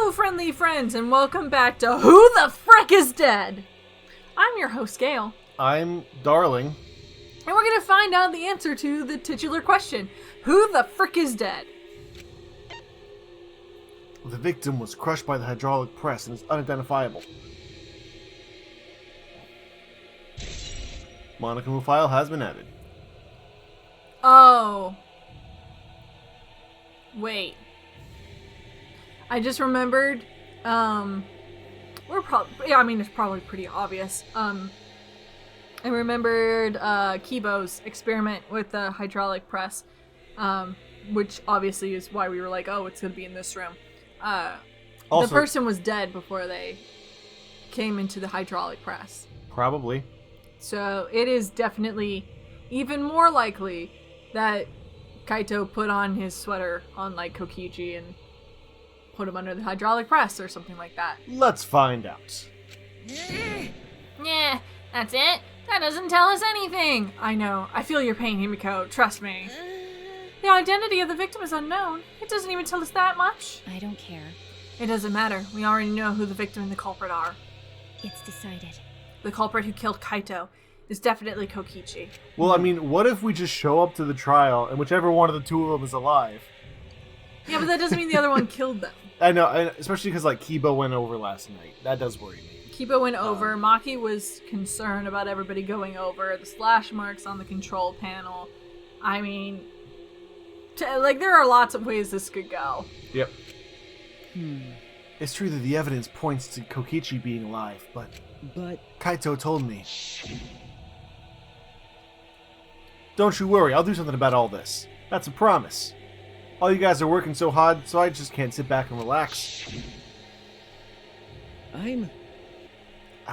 Hello, friendly friends, and welcome back to Who the Frick is Dead? I'm your host, Gale. I'm Darling. And we're going to find out the answer to the titular question, Who the Frick is Dead? The victim was crushed by the hydraulic press and is unidentifiable. Monica file has been added. Oh. Wait. I just remembered, it's probably pretty obvious. I remembered Kibo's experiment with the hydraulic press, which obviously is why we were like, oh, it's going to be in this room. The person was dead before they came into the hydraulic press. Probably. So it is definitely even more likely that Kaito put on his sweater on like Kokichi and put him under the hydraulic press or something like that. Let's find out. Yeah, that's it? That doesn't tell us anything. I know. I feel your pain, Himiko. Trust me. The identity of the victim is unknown. It doesn't even tell us that much. I don't care. It doesn't matter. We already know who the victim and the culprit are. It's decided. The culprit who killed Kaito is definitely Kokichi. Well, I mean, what if we just show up to the trial and whichever one of the two of them is alive? Yeah, but that doesn't mean the other one killed them. I know, especially because, like, Kibo went over last night. That does worry me. Kibo went over. Maki was concerned about everybody going over. The slash marks on the control panel. I mean, there are lots of ways this could go. Yep. It's true that the evidence points to Kokichi being alive, but Kaito told me. Don't you worry, I'll do something about all this. That's a promise. All you guys are working so hard, so I just can't sit back and relax. I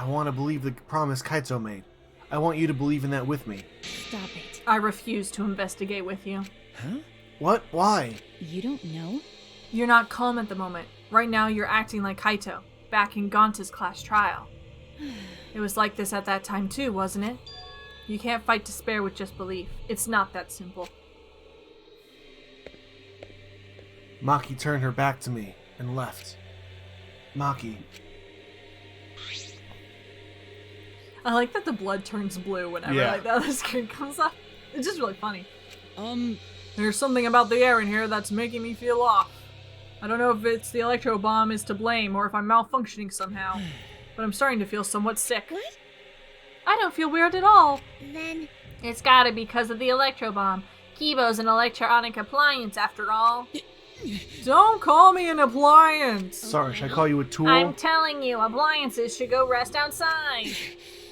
want to believe the promise Kaito made. I want you to believe in that with me. Stop it. I refuse to investigate with you. Huh? What? Why? You don't know? You're not calm at the moment. Right now you're acting like Kaito, back in Gonta's class trial. It was like this at that time too, wasn't it? You can't fight despair with just belief. It's not that simple. Maki turned her back to me and left. Maki. I like that the blood turns blue whenever the other screen comes up. It's just really funny. There's something about the air in here that's making me feel off. I don't know if it's the electro bomb is to blame or if I'm malfunctioning somehow, but I'm starting to feel somewhat sick. What? I don't feel weird at all. Then it's gotta be because of the electro bomb. Kibo's an electronic appliance after all. Don't call me an appliance! Sorry, should I call you a tool? I'm telling you, appliances should go rest outside.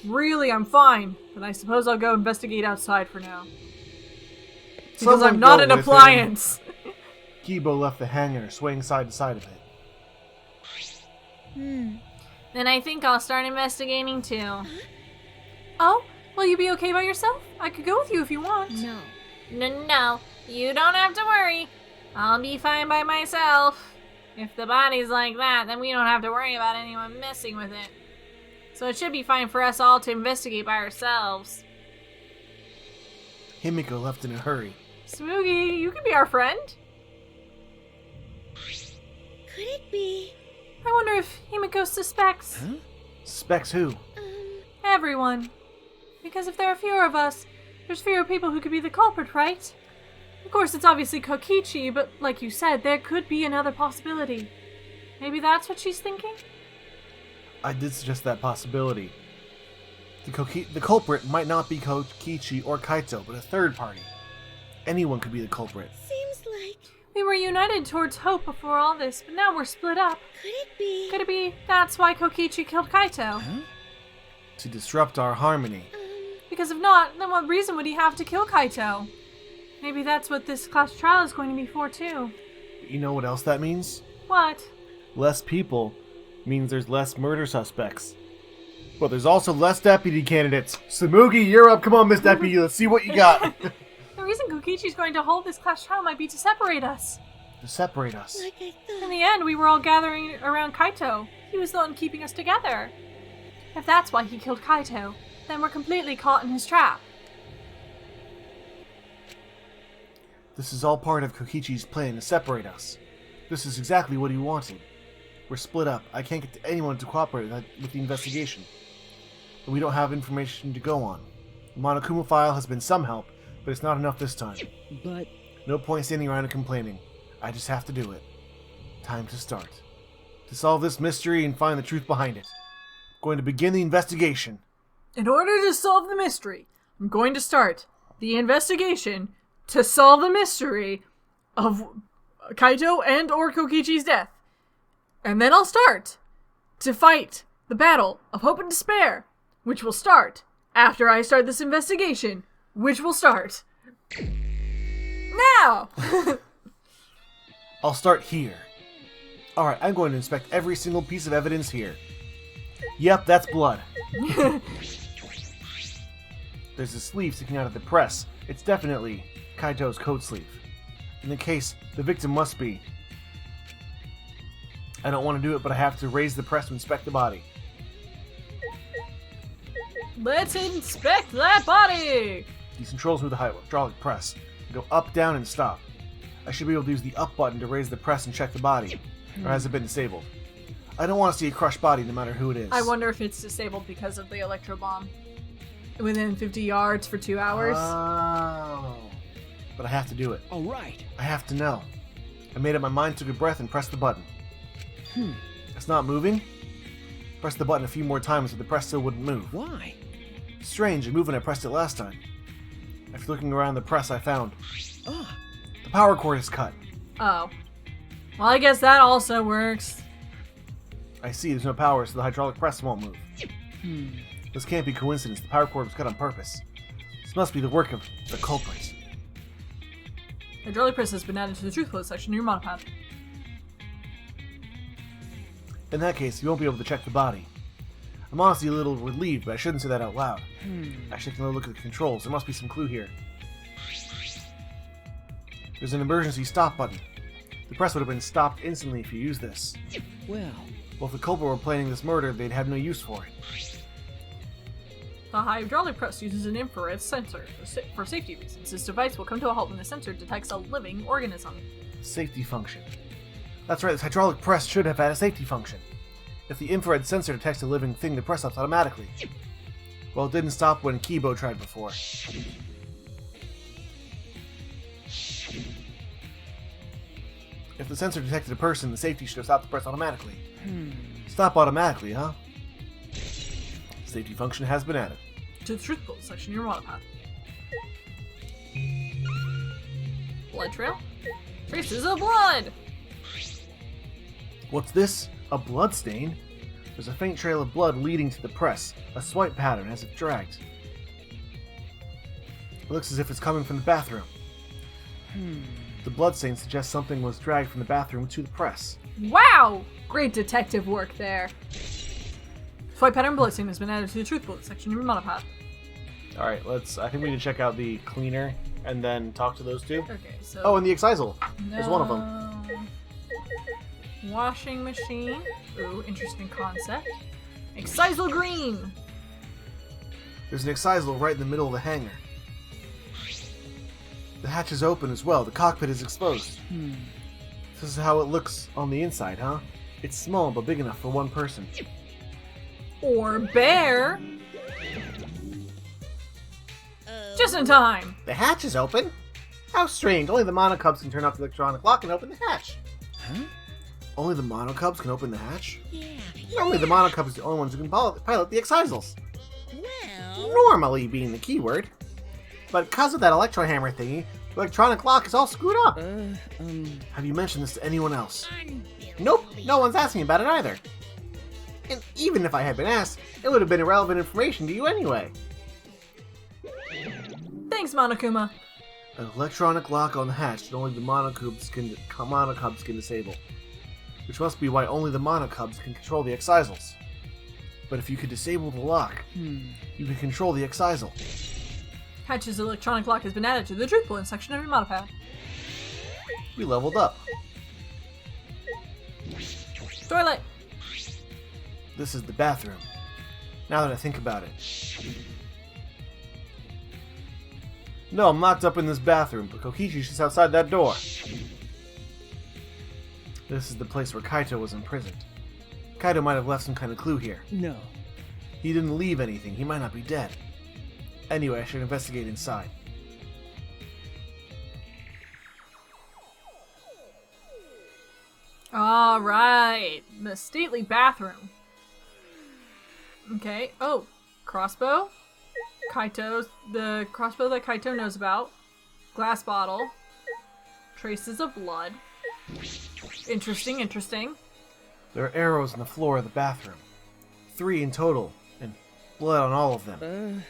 Really, I'm fine, but I suppose I'll go investigate outside for now. Because I'm not an appliance! Kibo left the hangar, swaying side to side a bit. Then I think I'll start investigating too. Oh? Will you be okay by yourself? I could go with you if you want. no. No, you don't have to worry. I'll be fine by myself. If the body's like that, then we don't have to worry about anyone messing with it. So it should be fine for us all to investigate by ourselves. Himiko left in a hurry. Smoogie, you could be our friend. Could it be? I wonder if Himiko suspects. Huh? Suspects who? Everyone. Because if there are fewer of us, there's fewer people who could be the culprit, right? Of course, it's obviously Kokichi, but like you said, there could be another possibility. Maybe that's what she's thinking? I did suggest that possibility. The culprit might not be Kokichi or Kaito, but a third party. Anyone could be the culprit. Seems like... We were united towards hope before all this, but now we're split up. Could it be? Could it be that's why Kokichi killed Kaito? Huh? To disrupt our harmony. Because if not, then what reason would he have to kill Kaito? Maybe that's what this class trial is going to be for, too. You know what else that means? What? Less people means there's less murder suspects. But there's also less deputy candidates. Samugi, you're up. Come on, Miss Deputy. Let's see what you got. The reason Kokichi's going to hold this class trial might be to separate us. To separate us. Like I thought. In the end, we were all gathering around Kaito. He was the one keeping us together. If that's why he killed Kaito, then we're completely caught in his trap. This is all part of Kokichi's plan to separate us. This is exactly what he wanted. We're split up. I can't get anyone to cooperate with the investigation. And we don't have information to go on. The Monokuma file has been some help, but it's not enough this time. But... No point standing around and complaining. I just have to do it. Time to start. To solve this mystery and find the truth behind it. I'm going to begin the investigation. In order to solve the mystery, I'm going to start the investigation to solve the mystery of Kaito and or Kokichi's death. And then I'll start to fight the battle of hope and despair, which will start after I start this investigation, which will start now! I'll start here. Alright, I'm going to inspect every single piece of evidence here. Yep, that's blood. There's a sleeve sticking out of the press. It's definitely Kaito's coat sleeve. In the case, the victim must be. I don't want to do it, but I have to raise the press to inspect the body. Let's inspect that body! These controls move the hydraulic press. Go up, down, and stop. I should be able to use the up button to raise the press and check the body. Or has it been disabled? I don't want to see a crushed body no matter who it is. I wonder if it's disabled because of the electro bomb. Within 50 yards for 2 hours. Oh. But I have to do it. All right. I have to know. I made up my mind, took a breath, and pressed the button. It's not moving? Pressed the button a few more times, but the press still wouldn't move. Why? Strange, it moved when I pressed it last time. After looking around the press, I found... Ah. The power cord is cut. Oh. Well, I guess that also works. I see, there's no power, so the hydraulic press won't move. This can't be coincidence. The power cord was cut on purpose. This must be the work of the culprit. Hydraulic press has been added to the truth float section in your monopod. In that case, you won't be able to check the body. I'm honestly a little relieved, but I shouldn't say that out loud. Actually, I can look at the controls. There must be some clue here. There's an emergency stop button. The press would have been stopped instantly if you used this. Well, If the culprit were planning this murder, they'd have no use for it. The hydraulic press uses an infrared sensor for safety reasons. This device will come to a halt when the sensor detects a living organism. Safety function. That's right, this hydraulic press should have had a safety function. If the infrared sensor detects a living thing, the press stops automatically. Well, it didn't stop when Kibo tried before. If the sensor detected a person, the safety should have stopped the press automatically. Stop automatically, huh? Safety function has been added. To the truth float section in your monopod. Blood trail? Traces of blood! What's this? A blood stain? There's a faint trail of blood leading to the press, a swipe pattern as if dragged. It looks as if it's coming from the bathroom. The blood stain suggests something was dragged from the bathroom to the press. Wow! Great detective work there. Swipe pattern blood stain has been added to the truth float section in your monopod. Alright, I think we need to check out the cleaner and then talk to those two. Okay, so... Oh, and the excisal. There's one of them. Washing machine. Ooh, interesting concept. Excisal green! There's an excisal right in the middle of the hangar. The hatch is open as well. The cockpit is exposed. This is how it looks on the inside, huh? It's small, but big enough for one person. Or bear! Just in time! The hatch is open? How strange. Only the monocubs can turn off the electronic lock and open the hatch. Huh? Only the monocubs can open the hatch? Yeah. Normally the monocubs are the only ones who can pilot the excisals. Well. Normally being the keyword. But because of that electrohammer thingy, the electronic lock is all screwed up. Have you mentioned this to anyone else? Nope, no one's asking about it either. And even if I had been asked, it would have been irrelevant information to you anyway. Thanks, Monokuma. An electronic lock on the hatch that only the monocubs can disable. Which must be why only the monocubs can control the excisals. But if you could disable the lock, you could control the excisal. Hatch's electronic lock has been added to the truth float section of your monopod. We leveled up. Toilet! This is the bathroom. Now that I think about it. No, I'm locked up in this bathroom, but Kokichi's just outside that door. This is the place where Kaito was imprisoned. Kaido might have left some kind of clue here. No. He didn't leave anything. He might not be dead. Anyway, I should investigate inside. Alright. The stately bathroom. Okay. Oh, crossbow. The crossbow that Kaito knows about. Glass bottle. Traces of blood. Interesting, interesting. There are arrows on the floor of the bathroom. 3 in total, and blood on all of them.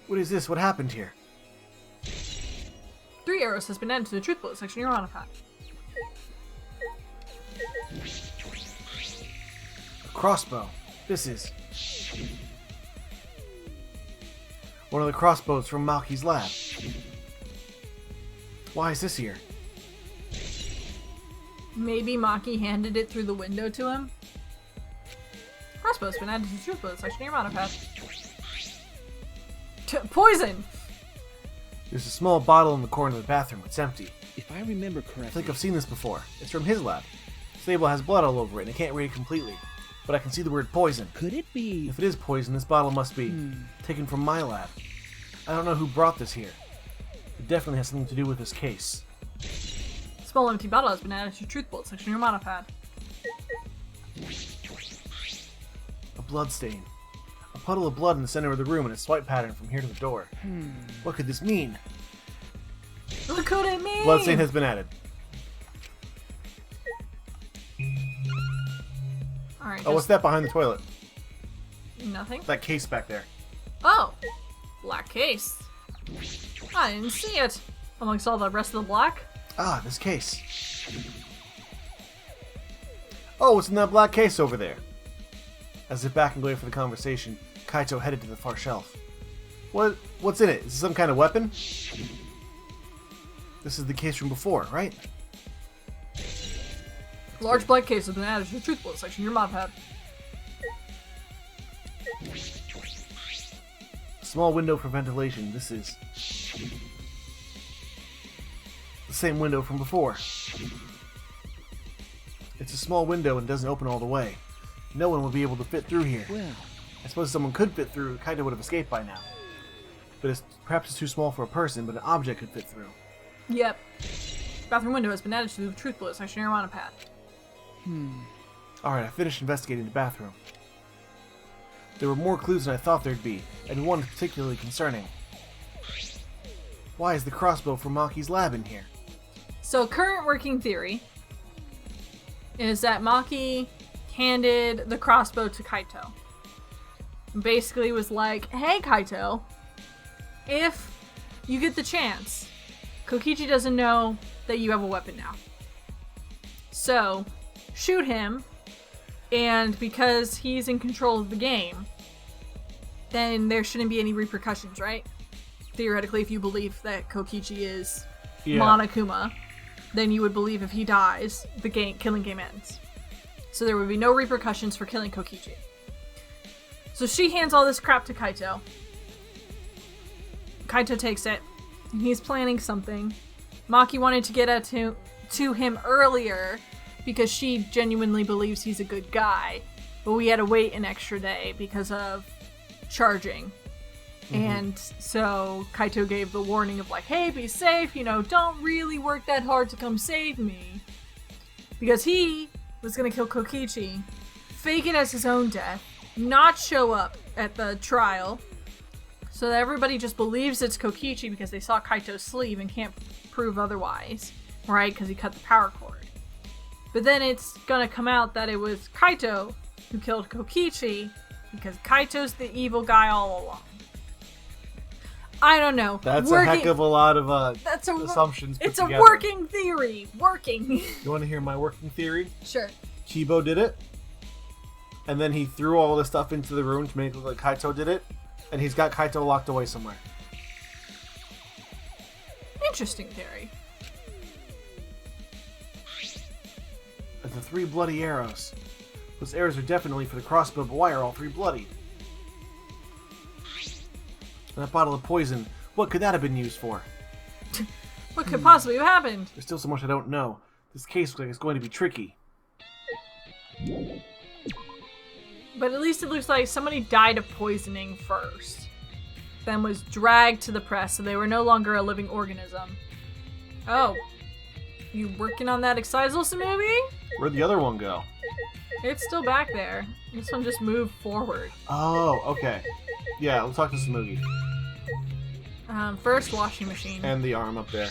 What is this? What happened here? 3 arrows has been added to the truth bullet section of your honor pad. A crossbow. This is one of the crossbows from Maki's lab. Why is this here? Maybe Maki handed it through the window to him. Crossbow's been added to the truth bullet section of your honor pad. Poison! There's a small bottle in the corner of the bathroom. It's empty. If I remember I correctly... think I've seen this before. It's from his lab. This label has blood all over it, and I can't read it completely. But I can see the word poison. Could it be... If it is poison, this bottle must be taken from my lab. I don't know who brought this here. It definitely has something to do with this case. Small empty bottle has been added to the truth bullet section of your mana pad. A blood stain. A puddle of blood in the center of the room and a swipe pattern from here to the door. What could this mean? What could it mean? Blood stain has been added. Alright. Oh, what's that behind the toilet? Nothing. That case back there. Oh! Black case. I didn't see it. Amongst all the rest of the black. Ah, this case. Oh, what's in that black case over there? As if backing away from the conversation, Kaito headed to the far shelf. What's in it? Is this some kind of weapon? This is the case from before, right? Large black case has been added to the truth bullet section of your mod pad. Small window for ventilation. This is the same window from before. It's a small window and doesn't open all the way. No one would be able to fit through here. Well... I suppose if someone could fit through, Kaito would have escaped by now. But perhaps it's too small for a person, but an object could fit through. Yep. Bathroom window has been added to the truth bullet section of your mana pad. Alright, I finished investigating the bathroom. There were more clues than I thought there'd be, and one particularly concerning. Why is the crossbow from Maki's lab in here? So current working theory is that Maki handed the crossbow to Kaito. Basically was like, hey Kaito, if you get the chance, Kokichi doesn't know that you have a weapon now. So, shoot him, and because he's in control of the game, then there shouldn't be any repercussions, right? Theoretically, if you believe that Kokichi is Monokuma, then you would believe if he dies, the killing game ends. So there would be no repercussions for killing Kokichi. So she hands all this crap to Kaito. Kaito takes it, and he's planning something. Maki wanted to get to him earlier because she genuinely believes he's a good guy, but we had to wait an extra day because of charging. And so Kaito gave the warning of like, hey, be safe, don't really work that hard to come save me. Because he was gonna kill Kokichi, fake it as his own death, not show up at the trial, so that everybody just believes it's Kokichi because they saw Kaito's sleeve and can't prove otherwise, right? Because he cut the power cord. But then it's gonna come out that it was Kaito who killed Kokichi because Kaito's the evil guy all along. I don't know. That's a heck of a lot of assumptions put It's together. a working theory. Working. You want to hear my working theory? Sure. Chibo did it, and then he threw all this stuff into the room to make it look like Kaito did it, and he's got Kaito locked away somewhere. Interesting theory. But the 3 bloody arrows. Those arrows are definitely for the crossbow, but why are all 3 bloody? And that bottle of poison, what could that have been used for? What could possibly have happened? There's still so much I don't know. This case looks like it's going to be tricky. But at least it looks like somebody died of poisoning first. Then was dragged to the press, so they were no longer a living organism. Oh. You working on that excisal, Smoothie? Where'd the other one go? It's still back there. This one just moved forward. Oh, okay. Yeah, let's talk to Smoothie. First washing machine. And the arm up there.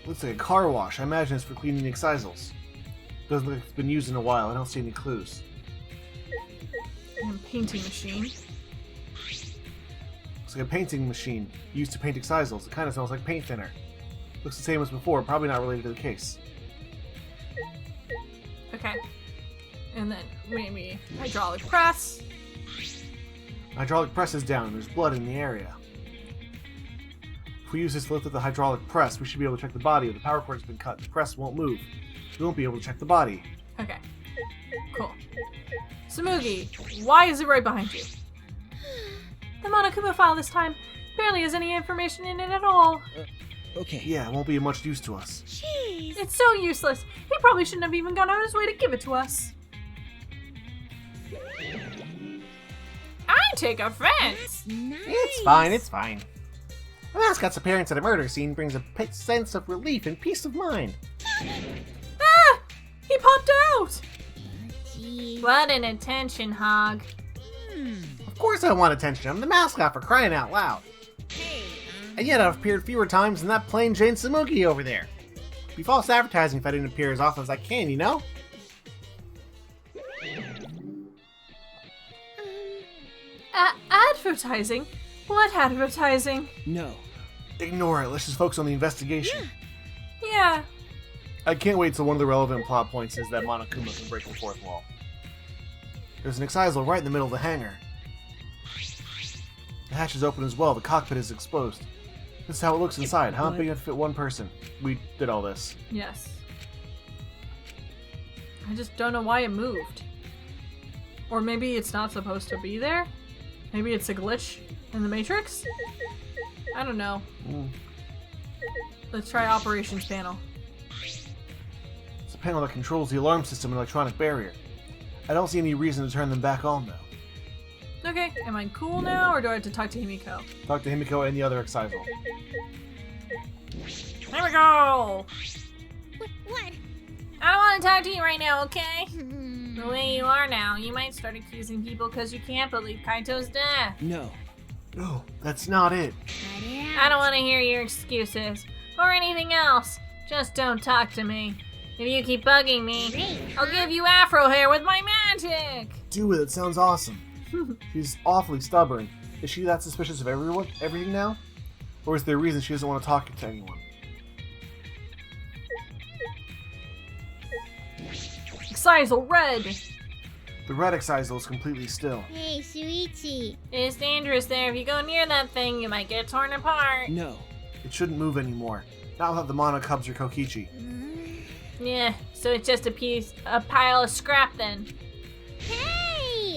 Looks like a car wash. I imagine it's for cleaning the excisals. Doesn't look like it's been used in a while. I don't see any clues. And painting machine. Looks like a painting machine used to paint excisals. It kind of smells like paint thinner. Looks the same as before. Probably not related to the case. Okay. And then maybe hydraulic press. Hydraulic press is down. There's blood in the area. If we use this to lift up the hydraulic press, we should be able to check the body. If the power cord has been cut, the press won't move. We won't be able to check the body. Okay. Cool. Smoogie, why is it right behind you? The Monokuma file this time barely has any information in it at all. Okay. Yeah, it won't be of much use to us. Jeez. It's so useless. He probably shouldn't have even gone out of his way to give it to us. I take offense. Nice. It's fine, it's fine. The mascot's appearance at a murder scene brings a sense of relief and peace of mind. Ah! He popped out! Gee. What an attention hog. Of course I want attention. I'm the mascot, for crying out loud. Hey. And yet I've appeared fewer times than that plain Jane Samugi over there. It'd be false advertising if I didn't appear as often as I can, you know? Advertising? What advertising? No. Ignore it. Let's just focus on the investigation. Yeah. I can't wait till one of the relevant plot points is that Monokuma can break the fourth wall. There's an excisal right in the middle of the hangar. The hatch is open as well. The cockpit is exposed. This is how it looks inside. How big enough to fit one person? We did all this. Yes. I just don't know why it moved. Or maybe it's not supposed to be there? Maybe it's a glitch in the Matrix? I don't know. Let's try operations panel. It's a panel that controls the alarm system and electronic barrier. I don't see any reason to turn them back on, though. Okay, am I cool now, or do I have to talk to Himiko? Talk to Himiko and the other excisal. Here we go! What? I don't want to talk to you right now, okay? The way you are now, you might start accusing people because you can't believe Kaito's death. No. No, that's not it. I don't want to hear your excuses, or anything else. Just don't talk to me. If you keep bugging me, I'll give you afro hair with my magic! Do it, it sounds awesome. She's awfully stubborn. Is she that suspicious of everything now? Or is there a reason she doesn't want to talk to anyone? Excisal red! The red excisal is completely still. Hey, Shuichi. It's dangerous there. If you go near that thing, you might get torn apart. No. It shouldn't move anymore. Not without the Mono Cubs or Kokichi. Yeah, so it's just a pile of scrap then. Hey!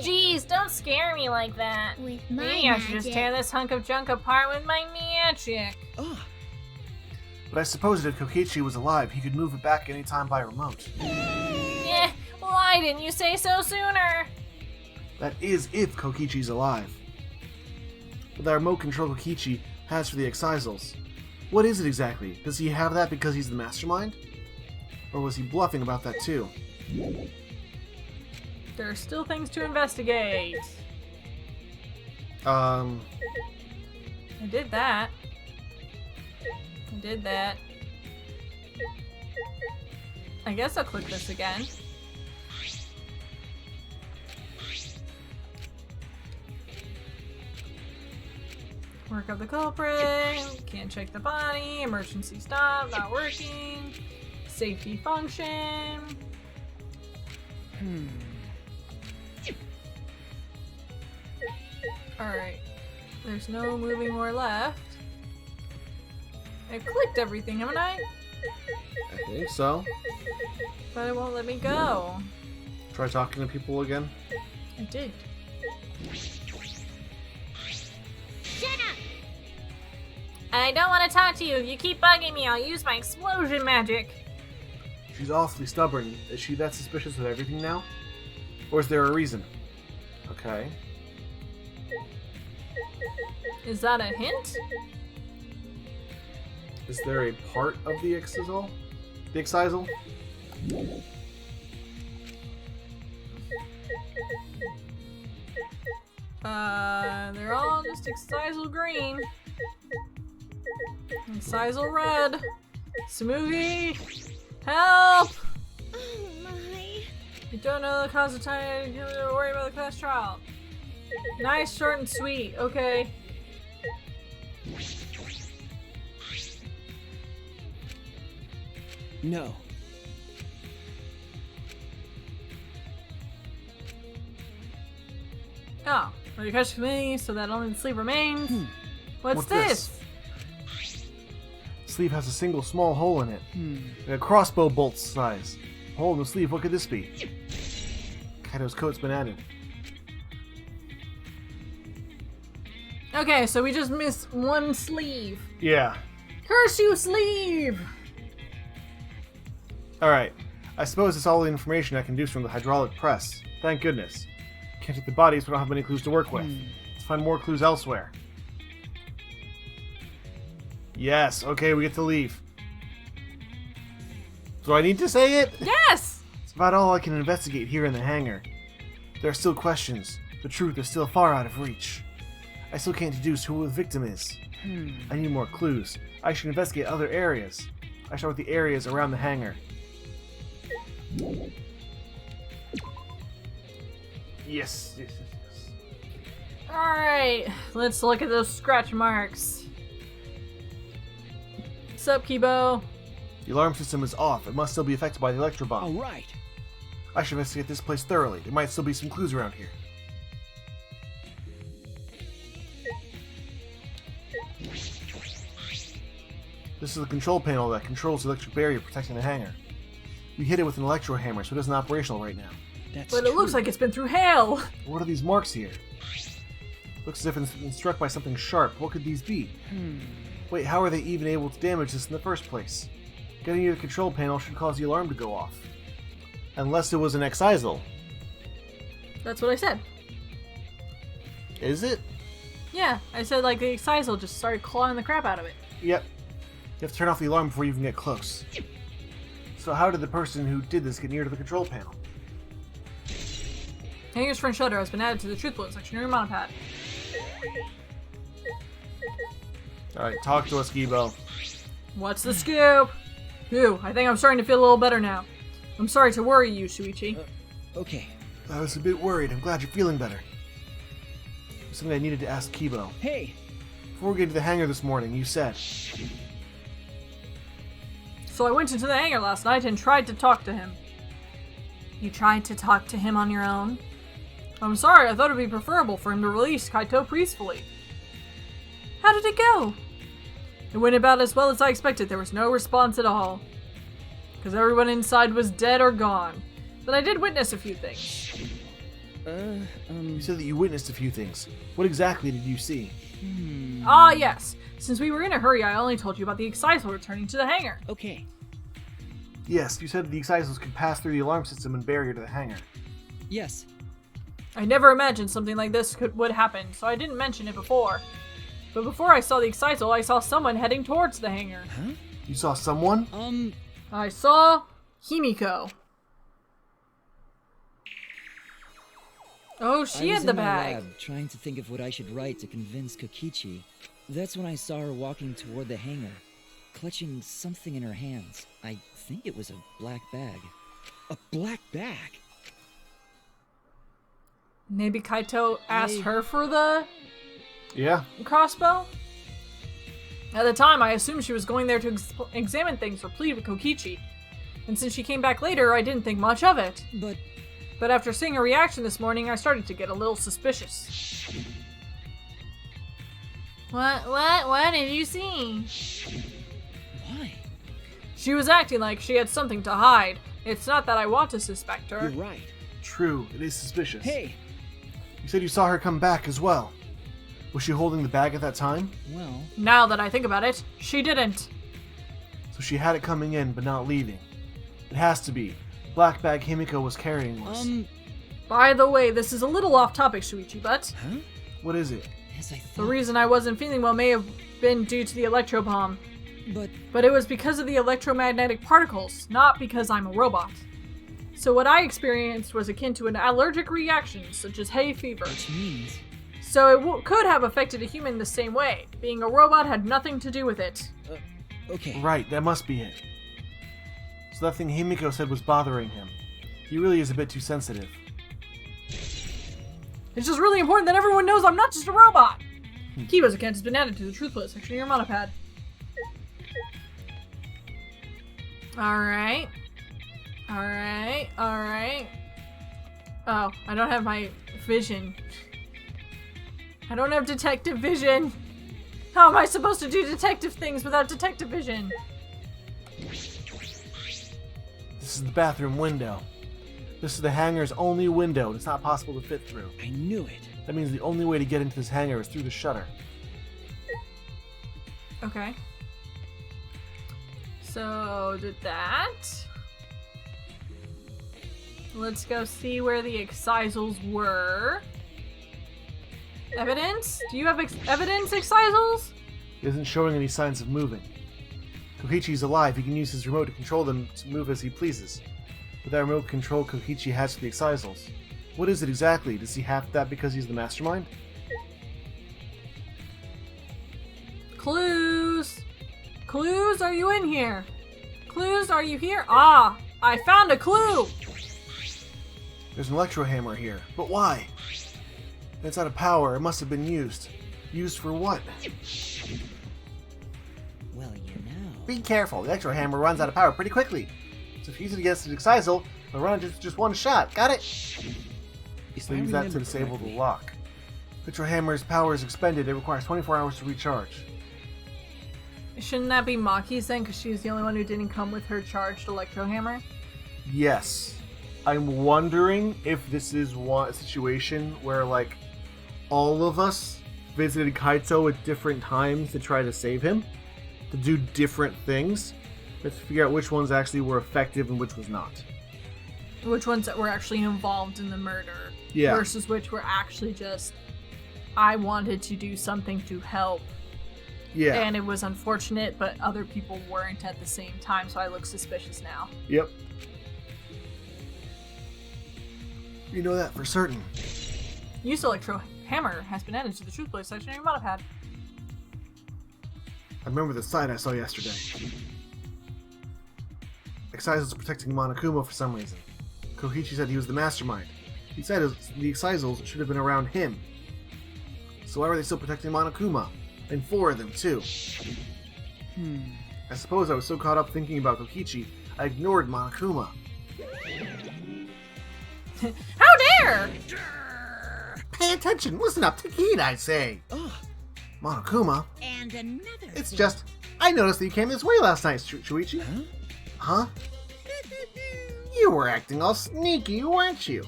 Jeez, don't scare me like that. With my Maybe I should just magic. tear this hunk of junk apart with my magic. Ah. But I suppose that if Kokichi was alive, he could move it back anytime by remote. Yeah, why didn't you say so sooner? That is if Kokichi's alive. But the remote control Kokichi has for the excisals. What is it exactly? Does he have that because he's the mastermind? Or was he bluffing about that too? There are still things to investigate. I I did that. I did that. I guess I'll click this again. Work of the culprit. Can't check the body. Emergency stop. Not working. Safety function. Alright. There's no moving more left. I clicked everything, haven't I? I think so. But it won't let me go. Try talking to people again. I did. Shut up! I don't want to talk to you. If you keep bugging me, I'll use my explosion magic. She's awfully stubborn. Is she that suspicious of everything now? Or is there a reason? Okay. Is that a hint? Is there a part of the excisal? The excisal? They're all just excisal green. Excisal red. Smoothie! Help! Oh my. You don't know the cause of time, you don't worry about the class trial. Nice, short, and sweet. Okay. No. Oh, well, you catch me so that only the sleeve remains. What's this? The sleeve has a single small hole in it. Like a crossbow bolt size. Hole in the sleeve, what could this be? Kaito's coat's been added. Okay, so we just missed one sleeve. Yeah. Curse you, sleeve! Alright. I suppose it's all the information I can deduce from the hydraulic press. Thank goodness. Can't take the bodies, we don't have many clues to work with. Let's find more clues elsewhere. Yes, okay, we get to leave. Do I need to say it? Yes! It's about all I can investigate here in the hangar. There are still questions. The truth is still far out of reach. I still can't deduce who the victim is. I need more clues. I should investigate other areas. I start with the areas around the hangar. Yes. Alright, let's look at those scratch marks. What's up, Kibo? The alarm system is off. It must still be affected by the electro bomb. All right. I should investigate this place thoroughly. There might still be some clues around here. This is the control panel that controls the electric barrier protecting the hangar. We hit it with an electro hammer, so it isn't operational right now. That's But it looks like it's been through hell. What are these marks here? Looks as if it's been struck by something sharp. What could these be? Wait, how are they even able to damage this in the first place? Getting near the control panel should cause the alarm to go off. Unless it was an excisal. That's what I said. Is it? Yeah, I said like the excisal just started clawing the crap out of it. Yep. You have to turn off the alarm before you can get close. So how did the person who did this get near to the control panel? Hangar's front shutter has been added to the truth bullet section of your monopad. Alright, talk to us, Gibo. What's the scoop? Phew, I think I'm starting to feel a little better now. I'm sorry to worry you, Shuichi. Okay. I was a bit worried. I'm glad you're feeling better. There's something I needed to ask Kibo. Hey. Before we get to the hangar this morning, you said... So I went into the hangar last night and tried to talk to him. You tried to talk to him on your own? I'm sorry, I thought it'd be preferable for him to release Kaito peacefully. How did it go? It went about as well as I expected. There was no response at all. Because everyone inside was dead or gone. But I did witness a few things. You said that you witnessed a few things. What exactly did you see? Ah, yes. Since we were in a hurry, I only told you about the excisal returning to the hangar. Okay. Yes, you said the excisals could pass through the alarm system and barrier to the hangar. Yes. I never imagined something like this would happen, so I didn't mention it before. But before I saw the excisal, I saw someone heading towards the hangar. Huh? You saw someone? I saw Himiko. Oh, she I was had the in my bag. lab trying to think of what I should write to convince Kokichi. That's when I saw her walking toward the hangar, clutching something in her hands. I think it was a black bag. A black bag? Maybe Kaito asked her for the Yeah. crossbow? At the time, I assumed she was going there to examine things or plead with Kokichi. And since she came back later, I didn't think much of it. But after seeing her reaction this morning, I started to get a little suspicious. What did you see? Why? She was acting like she had something to hide. It's not that I want to suspect her. You're right. True, it is suspicious. Hey! You said you saw her come back as well. Was she holding the bag at that time? Well... Now that I think about it, she didn't. So she had it coming in, but not leaving. It has to be. The black bag Himiko was carrying was... By the way, this is a little off topic, Shuichi, but... Huh? What is it? As I The thought. reason I wasn't feeling well may have been due to the electro bomb. But It was because of the electromagnetic particles, not because I'm a robot. So what I experienced was akin to an allergic reaction, such as hay fever. which means... So it could have affected a human the same way. Being a robot had nothing to do with it. Okay. Right, that must be it. So that thing Himiko said was bothering him. He really is a bit too sensitive. It's just really important that everyone knows I'm not just a robot! Kiba's account has been added to the Truth Play section of your monopad. Alright. Oh, I don't have my vision. I don't have detective vision. How am I supposed to do detective things without detective vision? This is the bathroom window. This is the hangar's only window, and it's not possible to fit through. I knew it. That means the only way to get into this hangar is through the shutter. Okay. So, did that. Let's go see where the excisals were. Evidence? Do you have evidence, excisals? He isn't showing any signs of moving. Kokichi's alive. He can use his remote to control them to move as he pleases. With that remote control Kokichi has for the excisals. What is it exactly? Does he have that because he's the mastermind? Clues! Clues, are you in here? Clues, are you here? Ah! I found a clue! There's an electro hammer here. But why? It's out of power. It must have been used. Used for what? Well, you know. Be careful. The electro hammer runs out of power pretty quickly. So if you use it against the excisal, it'll run into just one shot. Got it? So use that to disable the lock. Electro hammer's power is expended. It requires 24 hours to recharge. Shouldn't that be Maki's then, because she was the only one who didn't come with her charged electro hammer? Yes. I'm wondering if this is a situation where, like, all of us visited Kaito at different times to try to save him, to do different things. Let's figure out which ones actually were effective and which was not. Which ones that were actually involved in the murder. Yeah. Versus which were actually just, I wanted to do something to help. Yeah. And it was unfortunate, but other people weren't at the same time, so I look suspicious now. Yep. You know that for certain. Use electro hammer has been added to the Truth Play section of your monopad. I remember the sign I saw yesterday. Excisals protecting Monokuma for some reason. Kokichi said he was the mastermind. He said the Excisals should have been around him. So why were they still protecting Monokuma? And 4 of them, too. I suppose I was so caught up thinking about Kokichi, I ignored Monokuma. How dare! Pay attention, listen up, take heed, I say. Monokuma, And another. it's just, I noticed that you came this way last night, Shuichi. Huh? You were acting all sneaky, weren't you?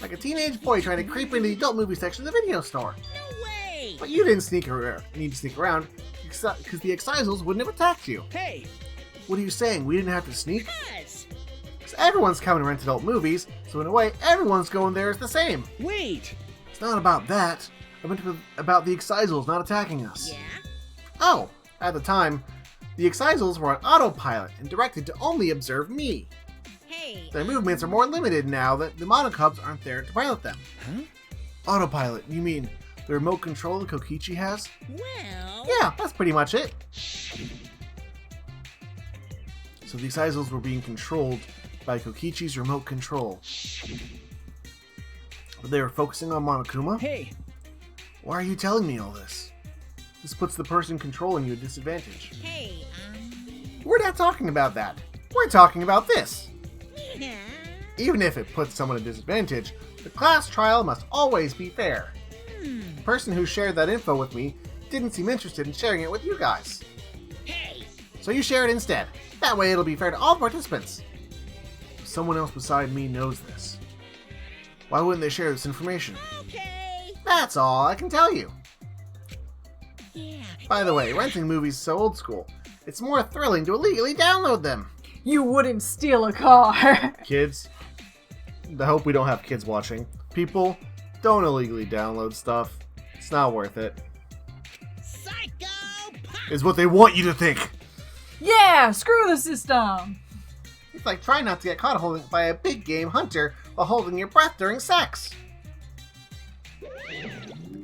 Like a teenage boy trying to creep into the adult movie section of the video store. No way! But you didn't need to sneak around, because the Excisals wouldn't have attacked you. Hey! What are you saying, we didn't have to sneak? Yes. Because everyone's coming to rent adult movies, so in a way, everyone's going there as the same. Wait! It's not about that. I meant about the Excisals not attacking us. Yeah? Oh, at the time, the Excisals were on autopilot and directed to only observe me. Hey. Their movements are more limited now that the Monocubs aren't there to pilot them. Huh? Autopilot, you mean the remote control that Kokichi has? Well. Yeah, that's pretty much it. So the Excisals were being controlled by Kokichi's remote control. But they were focusing on Monokuma? Hey! Why are you telling me all this? This puts the person controlling you at disadvantage. Hey, We're not talking about that. We're talking about this. yeah. Even if it puts someone at disadvantage, the class trial must always be fair. The person who shared that info with me didn't seem interested in sharing it with you guys. Hey. So you share it instead. That way it'll be fair to all participants. Someone else beside me knows this. Why wouldn't they share this information? Okay. That's all I can tell you. Yeah. By the way, renting movies is so old school. It's more thrilling to illegally download them. You wouldn't steal a car! Kids, I hope we don't have kids watching. People, don't illegally download stuff. It's not worth it. Psycho! Is what they want you to think. Yeah, screw the system. It's like trying not to get caught holding by a big game hunter while holding your breath during sex.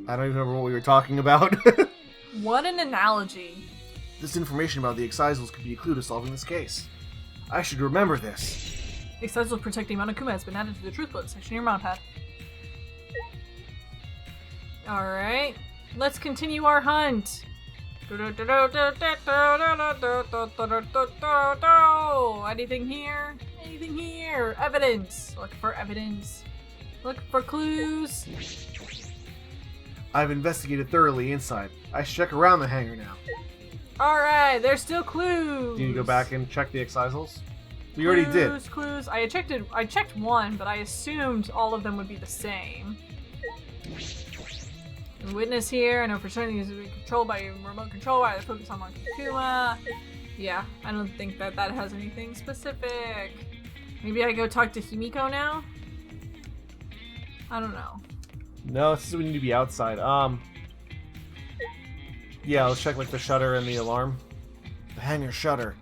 I don't even remember what we were talking about. What an analogy. This information about the Excisals could be a clue to solving this case. I should remember this. Excisal protecting Monokuma has been added to the truth bullet section of your mountain pad. Alright, let's continue our hunt. Anything here? Anything here? Evidence. Look for evidence. Look for clues. I've investigated thoroughly inside. I should check around the hangar now. Alright, there's still clues. Do you go back and check the Excisals? We already did. Clues. I checked one, but I assumed all of them would be the same. Witness here. I know for certain these will be controlled by a remote control. I focus on Monokuma. Yeah, I don't think that has anything specific. Maybe I go talk to Himiko now? I don't know. No, this is we need to be outside. Yeah, let's check like the shutter and the alarm. The hangar shutter.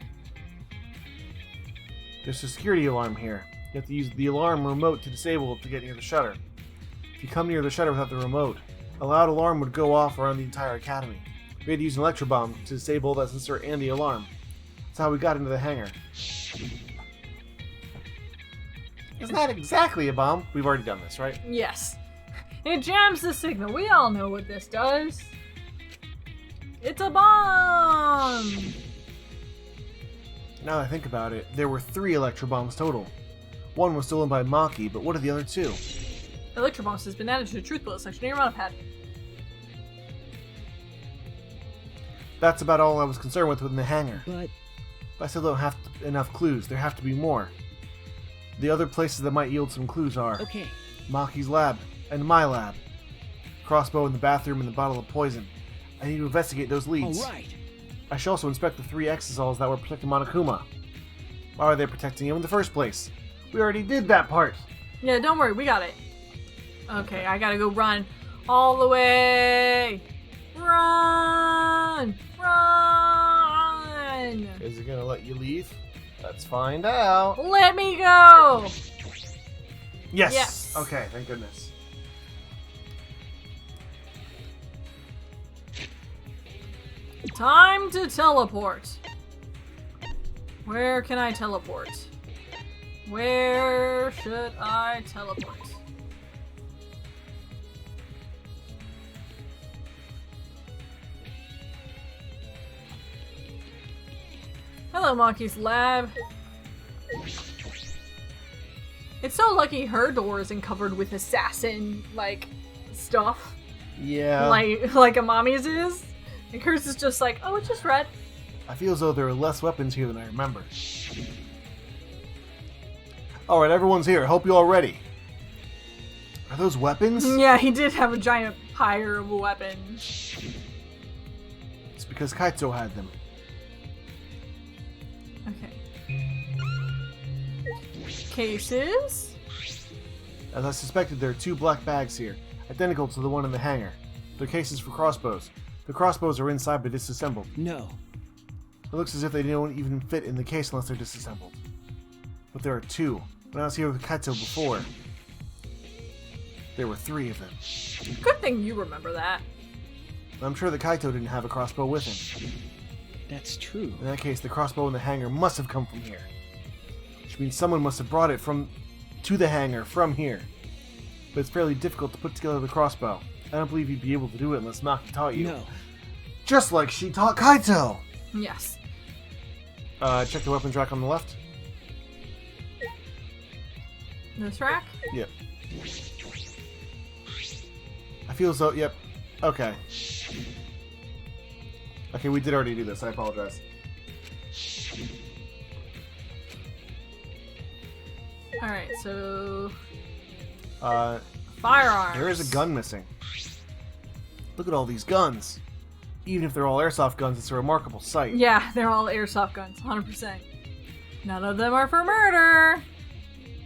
There's a security alarm here. You have to use the alarm remote to disable it to get near the shutter. If you come near the shutter without the remote, a loud alarm would go off around the entire academy. We had to use an electro bomb to disable that sensor and the alarm. That's how we got into the hangar. It's not exactly a bomb. We've already done this, right? Yes. It jams the signal. We all know what this does. It's a bomb! Now that I think about it, there were 3 electro bombs total. One was stolen by Maki, but what are the other 2? Electrobombs has been added to the truth bullet section of your mountain pad. That's about all I was concerned with within the hangar. But I still don't have enough clues. There have to be more. The other places that might yield some clues are okay. Maki's lab and my lab. Crossbow in the bathroom and the bottle of poison. I need to investigate those leads. All right. I should also inspect the 3 Exisals that were protecting Monokuma. Why are they protecting him in the first place? We already did that part. Yeah, don't worry, we got it. Okay, I gotta go run all the way. Run! Run! Is it gonna let you leave? Let's find out. Let me go! Yes! Yes. Okay, thank goodness. Time to teleport. Where can I teleport? Where should I teleport? Hello, Maki's lab. It's so lucky her door isn't covered with assassin, stuff. Yeah. Like a mommy's is. And Kurt's is just like, oh, it's just red. I feel as though there are less weapons here than I remember. Alright, everyone's here. Hope you're all ready. Are those weapons? Yeah, he did have a giant pyre of weapons. It's because Kaito had them. Okay. Cases? As I suspected, there are 2 black bags here, identical to the one in the hangar. They're cases for crossbows. The crossbows are inside but disassembled. No. It looks as if they don't even fit in the case unless they're disassembled. But there are 2. When I was here with Kaito before, there were 3 of them. Good thing you remember that. I'm sure that Kaito didn't have a crossbow with him. That's true. In that case, the crossbow in the hangar must have come from here. Which means someone must have brought it to the hangar from here. But it's fairly difficult to put together the crossbow. I don't believe you'd be able to do it unless Maki taught you. No. Just like she taught Kaito! Yes. Check the weapons rack on the left. This rack? Yep. I feel as though, yep. Okay. Okay, we did already do this, I apologize. Alright, so... Uh, firearms. there is a gun missing. Look at all these guns. Even if they're all airsoft guns, it's a remarkable sight. Yeah, they're all airsoft guns, 100%. None of them are for murder.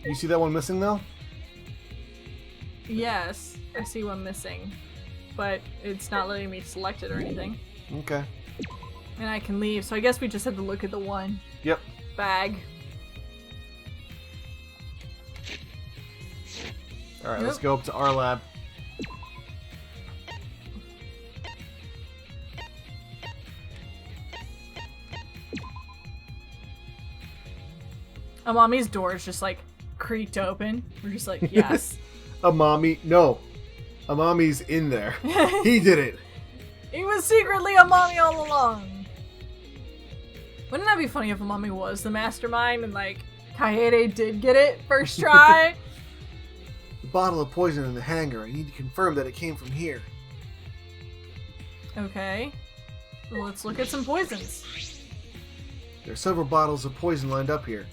You see that one missing, though? Yes, I see one missing. But it's not letting me select it or anything. Okay. And I can leave, so I guess we just have to look at the one. Yep. Bag. Alright, let's go up to our lab. Amami's door is just like creaked open. We're just like, yes. Amami's in there. He did it. He was secretly Amami all along. Wouldn't that be funny if Amami was the mastermind and like Kaede did get it first try? The bottle of poison in the hangar. I need to confirm that it came from here. Okay. Well, let's look at some poisons. There are several bottles of poison lined up here.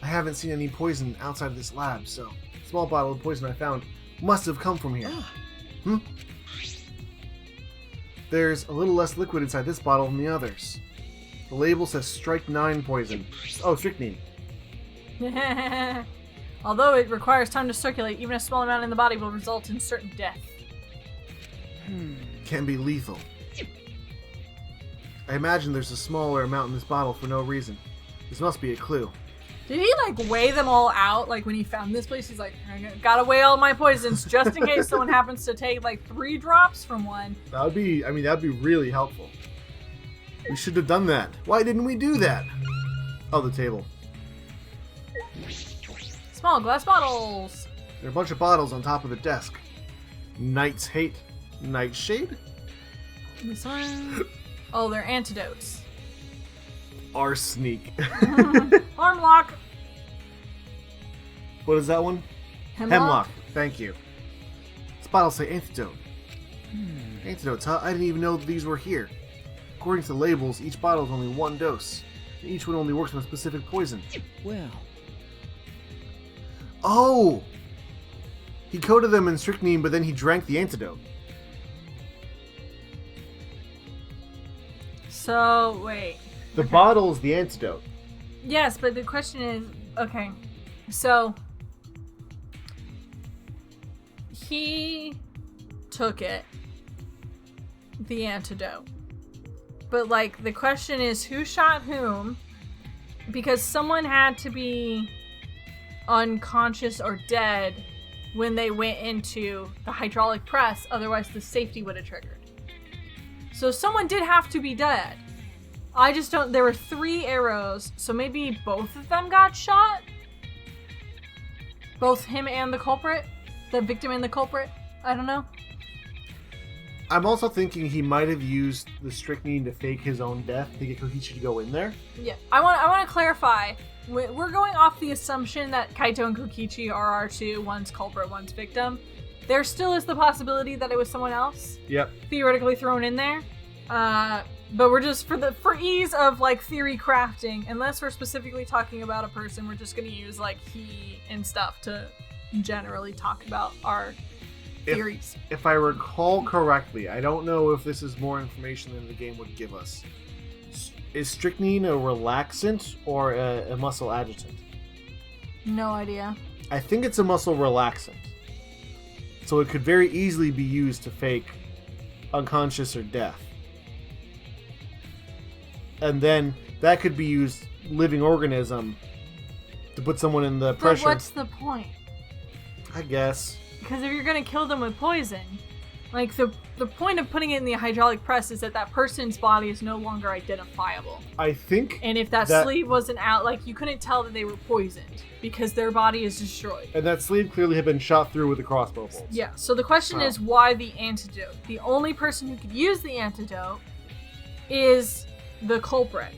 I haven't seen any poison outside of this lab, so the small bottle of poison I found must have come from here. There's a little less liquid inside this bottle than the others. The label says Strike 9 poison. Oh, strychnine. Although it requires time to circulate, even a small amount in the body will result in certain death. Can be lethal. I imagine there's a smaller amount in this bottle for no reason. This must be a clue. Did he like weigh them all out? Like when he found this place, he's like, I gotta weigh all my poisons just in case someone happens to take like 3 drops from one. That'd be really helpful. We should have done that. Why didn't we do that? Oh, the table. Small glass bottles. There are a bunch of bottles on top of the desk. Knight's Hate. Nightshade? This one. Oh, they're antidotes. Arsenic. Armlock. What is that one? Hemlock. Thank you. This bottle say antidote. Antidotes, huh? I didn't even know that these were here. According to the labels, each bottle is only 1 dose. And each one only works on a specific poison. Well. Oh! He coated them in strychnine, but then he drank the antidote. So, wait. The bottle's the antidote. Yes, but the question is, okay, so he took it, the antidote, but like the question is who shot whom, because someone had to be unconscious or dead when they went into the hydraulic press, otherwise the safety would have triggered. So someone did have to be dead. I just don't... There were 3 arrows, so maybe both of them got shot? Both him and the culprit? The victim and the culprit? I don't know. I'm also thinking he might have used the strychnine to fake his own death to get Kokichi to go in there. Yeah, I want to clarify. We're going off the assumption that Kaito and Kokichi are R2, one's culprit, one's victim. There still is the possibility that it was someone else. Yep. Theoretically thrown in there. But we're just, for ease of, like, theory crafting, unless we're specifically talking about a person, we're just going to use, like, he and stuff to generally talk about our theories. If I recall correctly, I don't know if this is more information than the game would give us. Is strychnine a relaxant or a muscle adjutant? No idea. I think it's a muscle relaxant. So it could very easily be used to fake unconscious or death. And then that could be used, living organism, to put someone in the pressure. But what's the point? I guess. Because if you're going to kill them with poison, like the point of putting it in the hydraulic press is that person's body is no longer identifiable. I think. And if that sleeve wasn't out, like you couldn't tell that they were poisoned because their body is destroyed. And that sleeve clearly had been shot through with a crossbow bolt. Yeah, so the question is why the antidote? The only person who could use the antidote is the culprit.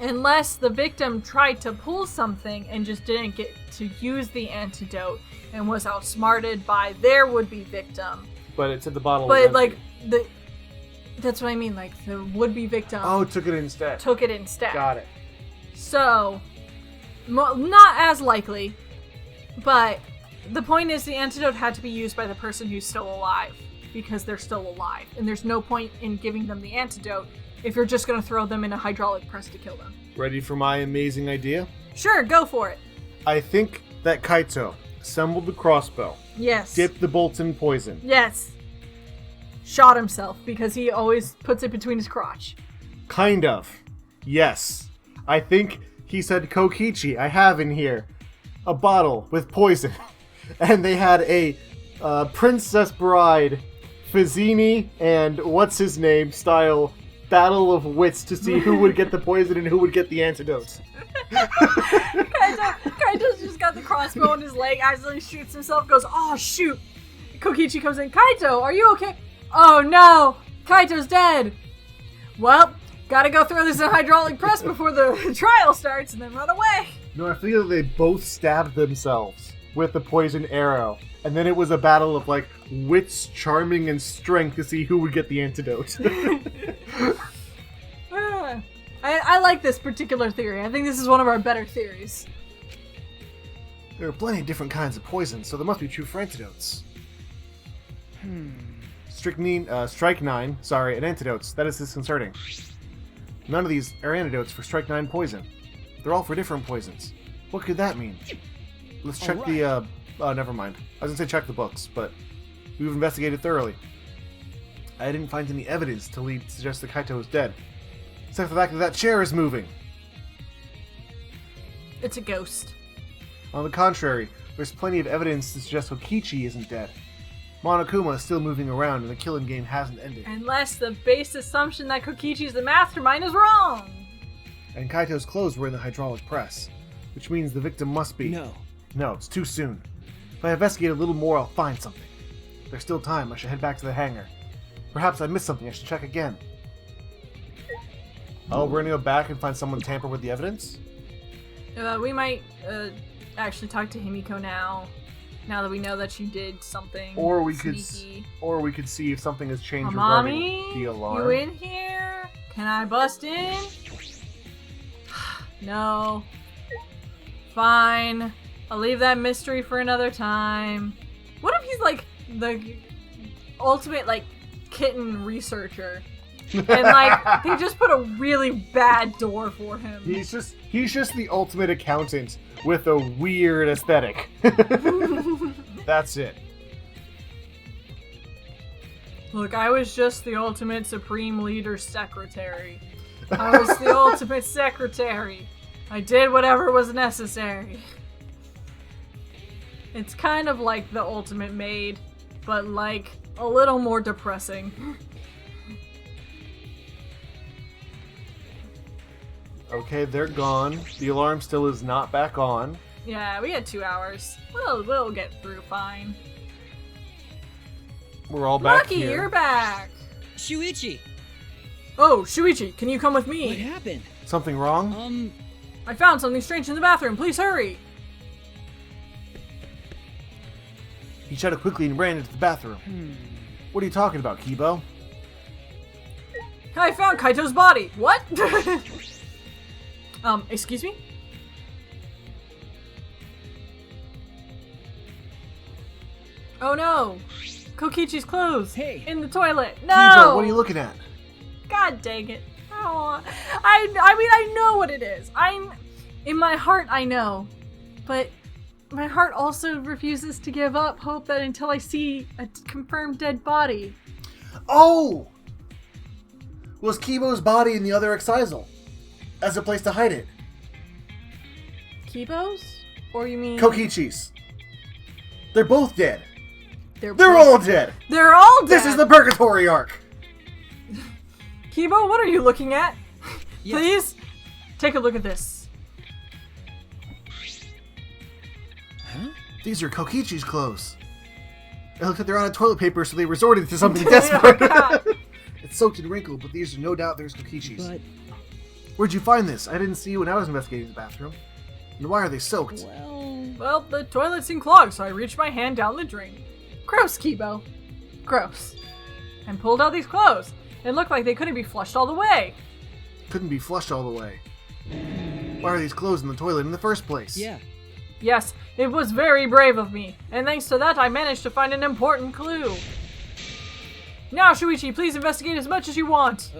Unless the victim tried to pull something and just didn't get to use the antidote and was outsmarted by their would-be victim. But it said the bottle was empty. Like, that's what I mean, like, the would-be victim... Oh, took it instead. Got it. So, not as likely, but the point is the antidote had to be used by the person who's still alive, because they're still alive, and there's no point in giving them the antidote if you're just going to throw them in a hydraulic press to kill them. Ready for my amazing idea? Sure, go for it. I think that Kaito assembled the crossbow, Yes. dipped the bolts in poison. Yes. Shot himself because he always puts it between his crotch. Kind of. Yes. I think he said, Kokichi, I have in here a bottle with poison. And they had a Princess Bride, Fazzini, and what's his name style battle of wits to see who would get the poison and who would get the antidote. Kaito's just got the crossbow on his leg, accidentally shoots himself, goes, oh shoot! Kokichi comes in, Kaito, are you okay? Oh no! Kaito's dead! Well, gotta go throw this in a hydraulic press before the trial starts and then run away. No, I feel like they both stabbed themselves with the poison arrow. And then it was a battle of, like, wits, charming, and strength to see who would get the antidote. I like this particular theory. I think this is one of our better theories. There are plenty of different kinds of poison, so there must be true for antidotes. Strychnine, and antidotes. That is disconcerting. None of these are antidotes for strychnine poison. They're all for different poisons. What could that mean? Let's check the, never mind. I was gonna say check the books, but we've investigated thoroughly. I didn't find any evidence to suggest that Kaito is dead. Except for the fact that chair is moving. It's a ghost. On the contrary, there's plenty of evidence to suggest Kokichi isn't dead. Monokuma is still moving around and the killing game hasn't ended. Unless the base assumption that Kokichi's the mastermind is wrong. And Kaito's clothes were in the hydraulic press, which means the victim must be... No, it's too soon. If I investigate a little more, I'll find something. If there's still time, I should head back to the hangar. Perhaps I missed something, I should check again. Oh, we're gonna go back and find someone tamper with the evidence? We might actually talk to Himiko now that we know that she did something or we sneaky. could see if something has changed Mommy, regarding the alarm. you in here? Can I bust in? No. Fine. I'll leave that mystery for another time. What if he's like the ultimate like kitten researcher? And like they just put a really bad door for him. He's just the ultimate accountant with a weird aesthetic. That's it. Look, I was just the ultimate supreme leader secretary. I was the ultimate secretary. I did whatever was necessary. It's kind of like the ultimate maid, but like a little more depressing. Okay, they're gone. The alarm still is not back on. Yeah, we had 2 hours. We'll get through fine. We're all back Lucky, here. you're back. Shuichi! Oh, Shuichi, can you come with me? What happened? Something wrong? I found something strange in the bathroom. Please hurry. He shouted quickly and ran into the bathroom. What are you talking about, Kibo? I found Kaito's body. What? Excuse me? Oh no! Kokichi's clothes! Hey! In the toilet! No! Kibo, what are you looking at? God dang it. Oh, I mean, I know what it is. In my heart, I know. But my heart also refuses to give up hope that until I see a confirmed dead body. Oh! Was Kibo's body in the other excisal? As a place to hide it? Kibo's? Or you mean... Kokichi's. They're both dead. They're all dead. They're all dead. This is the purgatory arc. Kibo, what are you looking at? Yes. Please, take a look at this. Huh? These are Kokichi's clothes. It looks like they're out of toilet paper, so they resorted to something desperate. Oh, It's soaked and wrinkled, but these are no doubt there's Kokichi's. But, Where'd you find this? I didn't see you when I was investigating the bathroom. And why are they soaked? well, the toilet seemed clogged, so I reached my hand down the drain. Gross, Kibo. Gross. And pulled out these clothes. It looked like they couldn't be flushed all the way. Couldn't be flushed all the way. Why are these clothes in the toilet in the first place? yeah. Yes, it was very brave of me, and thanks to that I managed to find an important clue. Now, Shuichi, please investigate as much as you want.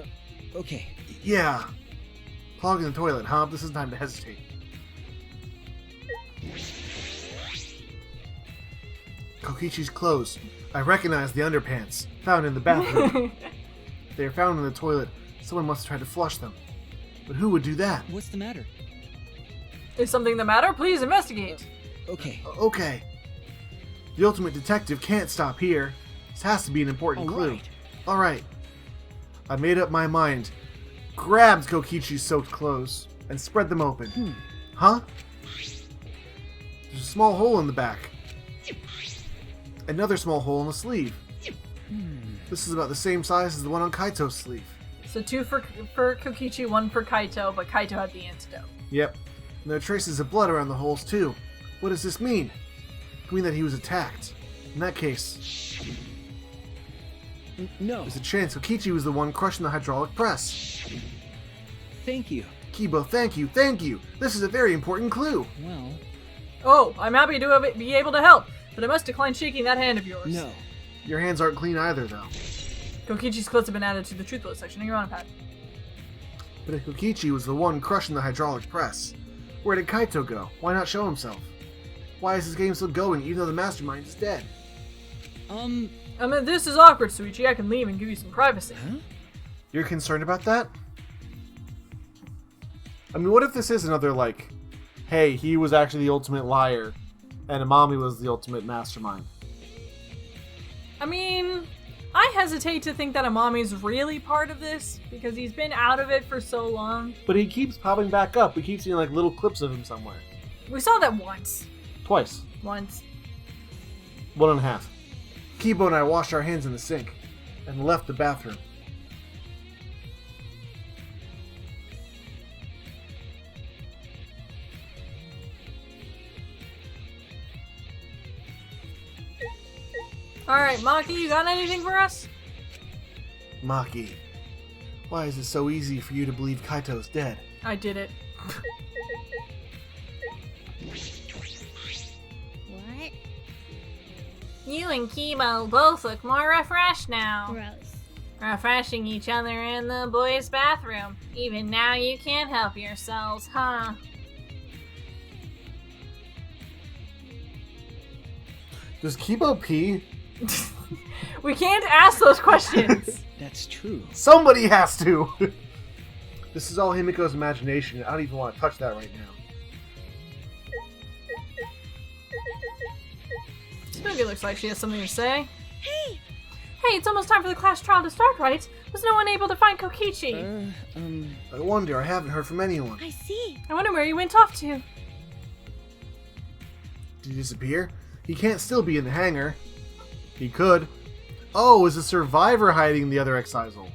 Okay. Yeah. Clogging the toilet, huh? This is time to hesitate. Kokichi's clothes. I recognize the underpants found in the bathroom. They are found in the toilet. Someone must have tried to flush them. But who would do that? What's the matter? Is something the matter? Please investigate. Okay. Okay. The ultimate detective can't stop here. This has to be an important clue. Alright. I made up my mind. Grabbed Kokichi's soaked clothes and spread them open. Huh? There's a small hole in the back. Another small hole in the sleeve. This is about the same size as the one on Kaito's sleeve. So 2 for Kokichi, 1 for Kaito, but Kaito had the antidote. Yep. And there are traces of blood around the holes too. What does this mean? It could mean that he was attacked. In that case, No. there's a chance Kokichi was the one crushing the hydraulic press. Thank you. Kibo, thank you, thank you. This is a very important clue. Well, Oh, I'm happy to be able to help, but I must decline shaking that hand of yours. no. Your hands aren't clean either, though. Kokichi's clothes have been added to the truth bullet section of your pad. But if Kokichi was the one crushing the hydraulic press, where did Kaito go? Why not show himself? Why is this game still going even though the mastermind is dead? I mean, this is awkward, Suichi. I can leave and give you some privacy. Huh? You're concerned about that? I mean, what if this is another, like, hey, he was actually the ultimate liar, and Amami was the ultimate mastermind? I mean, I hesitate to think that Amami's really part of this, because he's been out of it for so long. But he keeps popping back up. We keep seeing, like, little clips of him somewhere. We saw that once. Twice. Once. 1.5. Kibo and I washed our hands in the sink, and left the bathroom. Alright, Maki, you got anything for us? Maki, why is it so easy for you to believe Kaito's dead? I did it. What? You and Kibo both look more refreshed now. Gross. Refreshing each other in the boys' bathroom. Even now you can't help yourselves, huh? Does Kibo pee? We can't ask those questions. That's true. Somebody has to! This is all Himiko's imagination. I don't even want to touch that right now. Smoogie looks like she has something to say. Hey! Hey, it's almost time for the class trial to start, right? Was no one able to find Kokichi? I wonder, I haven't heard from anyone. I see. I wonder where he went off to. Did he disappear? He can't still be in the hangar. He could. Oh, is a survivor hiding in the other excisal?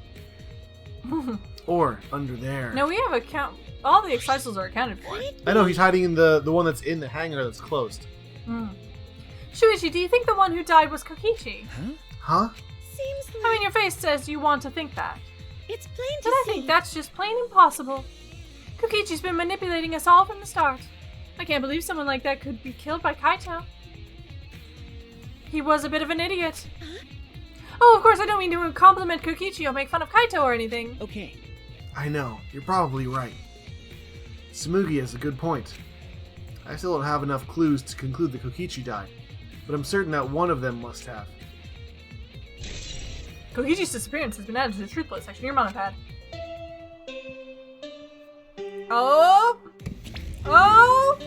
Or under there. No, we have all the excisals are accounted for. I know, he's hiding in the one that's in the hangar that's closed. Shuichi, do you think the one who died was Kokichi? Huh? Seems like I mean, your face says you want to think that. it's plain to But I see. think that's just plain impossible. Kokichi's been manipulating us all from the start. I can't believe someone like that could be killed by Kaito. He was a bit of an idiot. Oh, of course, I don't mean to compliment Kokichi or make fun of Kaito or anything. Okay. I know, you're probably right. Tsumugi has a good point. I still don't have enough clues to conclude that Kokichi died, but I'm certain that one of them must have. Kokichi's disappearance has been added to the truth bullet section of your pad. Oh! Oh!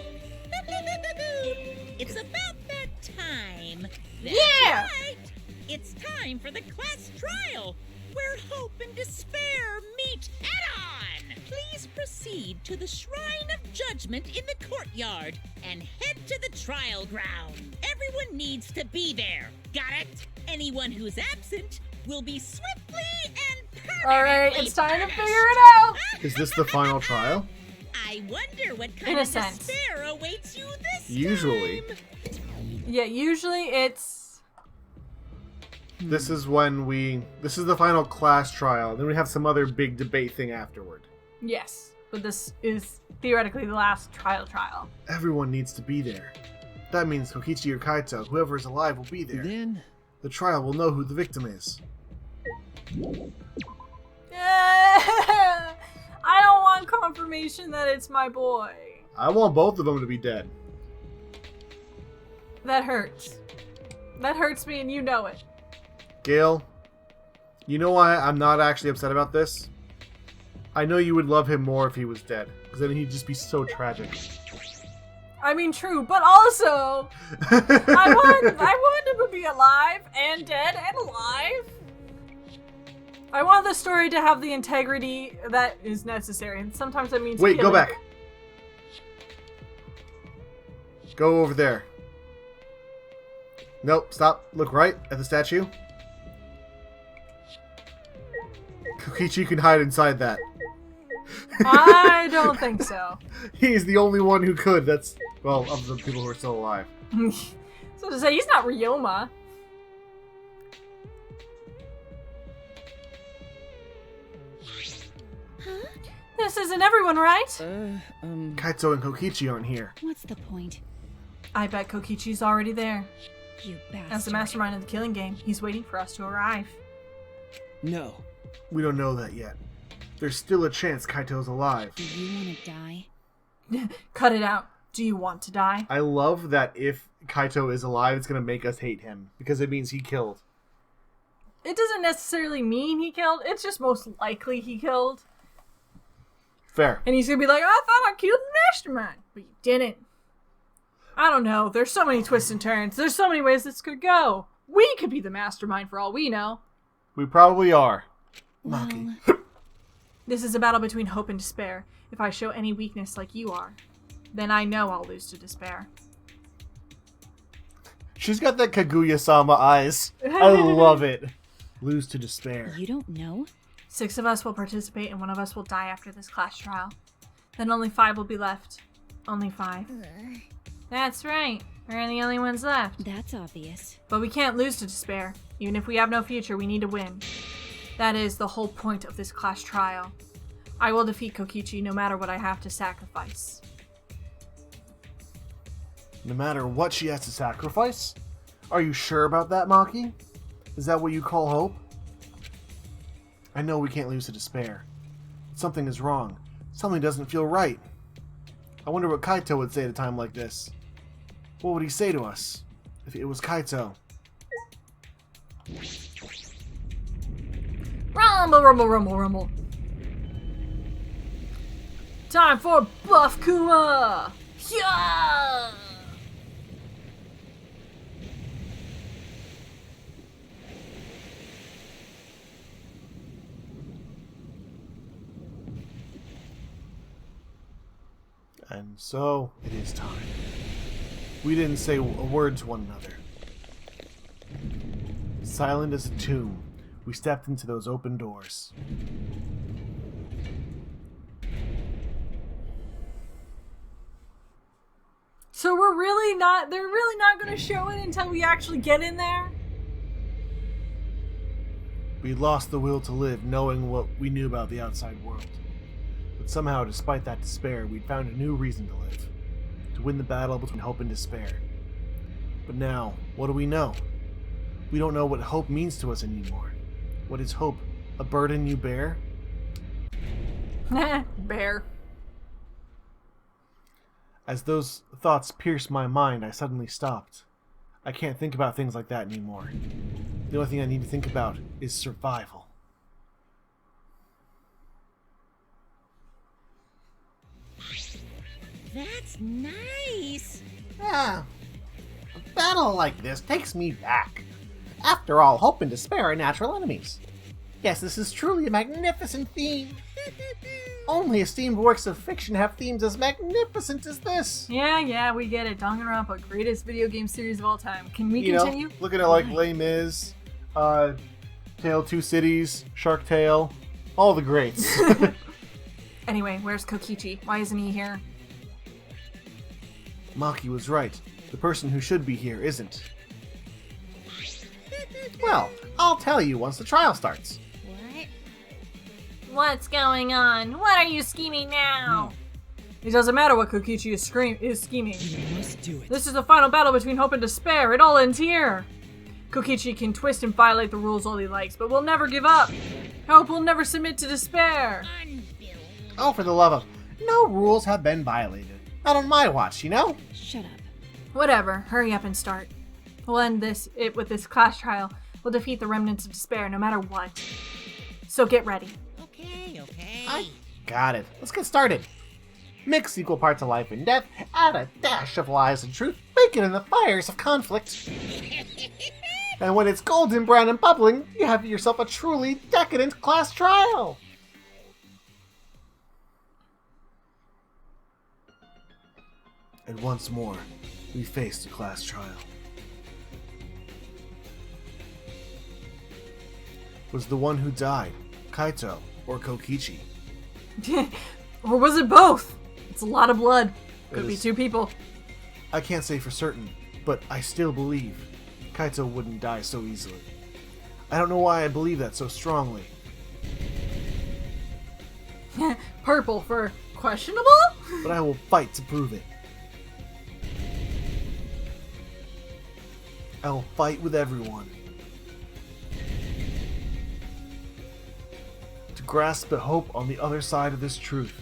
It's about that time. That's Yeah! right. It's time for the class trial, where hope and despair meet head-on. Please proceed to the Shrine of Judgment in the courtyard and head to the trial ground. Everyone needs to be there. Got it? Anyone who's absent will be swiftly and permanently Alright, it's time to punished. figure it out! Is this the final trial? I wonder what In kind a of sense. despair awaits you this Usually. time. Yeah, usually it's... This is this is the final class trial, then we have some other big debate thing afterward. Yes, but this is theoretically the last trial. Everyone needs to be there. That means Kokichi or Kaito, whoever is alive will be there. Then The trial will know who the victim is. I don't want confirmation that it's my boy. I want both of them to be dead. That hurts. That hurts me and you know it. Gale, you know why I'm not actually upset about this? I know you would love him more if he was dead, because then he'd just be so tragic. I mean, true, but also, I want him to be alive and dead and alive. I want the story to have the integrity that is necessary, and sometimes that means Wait, killing. go back. Go over there. Nope, stop. Look right at the statue. Kokichi can hide inside that. I don't think so. He's the only one who could. That's, well, of the people who are still alive. So to say, he's not Ryoma. Huh? This isn't everyone, right? Kaito and Kokichi aren't here. What's the point? I bet Kokichi's already there. You bastard. As the mastermind of the killing game, he's waiting for us to arrive. No. We don't know that yet. There's still a chance Kaito's alive. Do you want to die? Cut it out. Do you want to die? I love that if Kaito is alive, it's going to make us hate him, because it means he killed. It doesn't necessarily mean he killed, it's just most likely he killed. Fair. And he's gonna be like, I thought I killed the mastermind, but you didn't. I don't know, there's so many twists and turns, there's so many ways this could go. We could be the mastermind for all we know. We probably are. Well, Maki. This is a battle between hope and despair. If I show any weakness like you are, then I know I'll lose to despair. She's got that Kaguya-sama eyes. I love it. Lose to despair. you don't know? 6 of us will participate and 1 of us will die after this class trial. Then only 5 will be left. Only 5. That's right. We're the only ones left. That's obvious. But we can't lose to despair. Even if we have no future, we need to win. That is the whole point of this class trial. I will defeat Kokichi no matter what I have to sacrifice. No matter what she has to sacrifice? Are you sure about that, Maki? Is that what you call hope? I know we can't lose to despair. Something is wrong. Something doesn't feel right. I wonder what Kaito would say at a time like this. What would he say to us if it was Kaito? Rumble, rumble, rumble, rumble. Time for Buff Kuma! Yeah! And so, it is time. We didn't say a word to one another. Silent as a tomb, we stepped into those open doors. So they're really not gonna show it until we actually get in there? We lost the will to live, knowing what we knew about the outside world. But somehow, despite that despair, we'd found a new reason to live. To win the battle between hope and despair. But now, what do we know? We don't know what hope means to us anymore. What is hope? A burden you bear? Bear. As those thoughts pierced my mind, I suddenly stopped. I can't think about things like that anymore. The only thing I need to think about is survival. That's nice. Yeah. A battle like this takes me back. After all, hope and despair are natural enemies. Yes, this is truly a magnificent theme. Only esteemed works of fiction have themes as magnificent as this. Yeah, we get it. Danganronpa, greatest video game series of all time. Can we continue? Looking at like Les Mis, Tale of Two Cities, Shark Tale, all the greats. Anyway, where's Kokichi? Why isn't he here? Maki was right. The person who should be here isn't. Well, I'll tell you once the trial starts. What? What's going on? What are you scheming now? It doesn't matter what Kokichi is scheming. You must do it. This is the final battle between hope and despair. It all ends here. Kokichi can twist and violate the rules all he likes, but we'll never give up. Hope will never submit to despair. Oh, for the love of... No rules have been violated. Not on my watch, you know? Shut up. Whatever, hurry up and start. We'll end with this class trial. We'll defeat the remnants of despair no matter what. So get ready. Okay. I got it. Let's get started. Mix equal parts of life and death, add a dash of lies and truth, bake it in the fires of conflict. And when it's golden brown and bubbling, you have yourself a truly decadent class trial. And once more, we face the class trial. Was the one who died Kaito or Kokichi? Or was it both? It's a lot of blood. Could be two people. I can't say for certain, but I still believe Kaito wouldn't die so easily. I don't know why I believe that so strongly. Purple for questionable? But I will fight to prove it. I will fight with everyone to grasp the hope on the other side of this truth.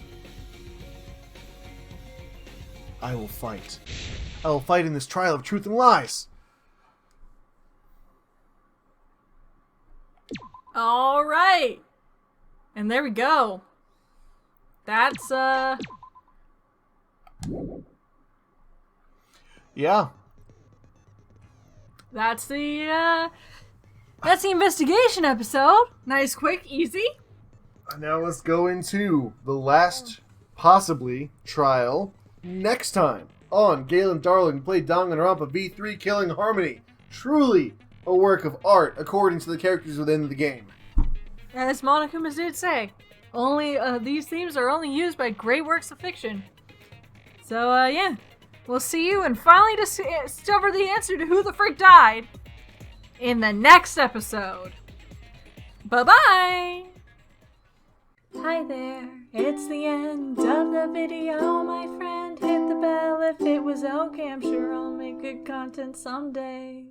I will fight. I will fight in this trial of truth and lies. All right. And there we go. That's, Yeah. That's the investigation episode. Nice, quick, easy. Now let's go into the last, possibly, trial. Next time on Gale and Darling play Danganronpa V3 Killing Harmony. Truly a work of art according to the characters within the game. As Monokuma did say, only these themes are only used by great works of fiction. So yeah, we'll see you and finally discover the answer to who the frick died in the next episode. Bye-bye! Hi there, it's the end of the video, my friend. Hit the bell if it was okay, I'm sure I'll make good content someday.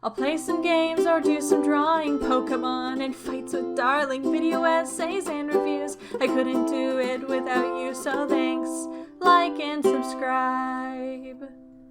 I'll play some games or do some drawing, Pokemon and fights with Darling, video essays and reviews. I couldn't do it without you, so thanks, like and subscribe.